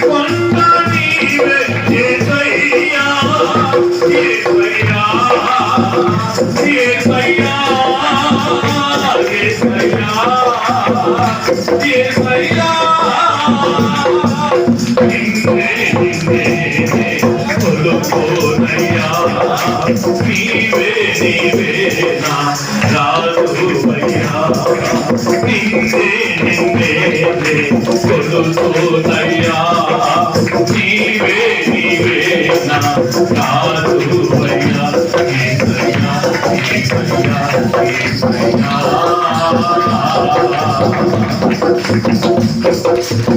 కొండ నీవే యేసయ్యా యేసయ్యా యేసయ్యా యేసయ్యా యేసయ్యా నిన్నే నిన్నే కొలుకోనయ్యా నీవే నీవే నా రాజువయ్యా నిన్నే నిన్నే కొలుకోనయ్యా నీవే నీవే నా రాజువయ్యా యేసయ్యా యేసయ్యా యేసయ్యా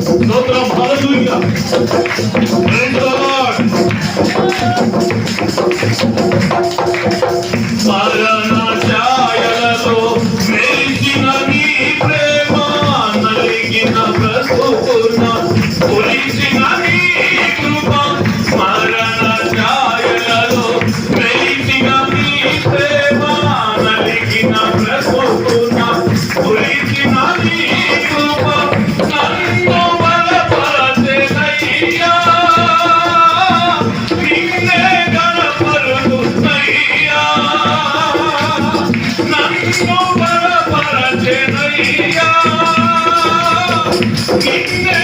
స్తోత్రం హల్లెలూయా ప్రైజ్ ది లార్డ్ మరణ ఛాయలలో మెరిసిన నీ ప్రేమ నలిగిన బ్రతుకున కొలిసిన నీ కృప మరణ ఛాయలలో మెరిసిన నీ ప్రేమ నలిగిన బ్రతుకున కొలిసిన నీ కృప నన్ను బలపరచెనయ్యా నిన్నే గణపరుతున్నయ్యా నన్ను బలపరచెనయ్యా నిన్నే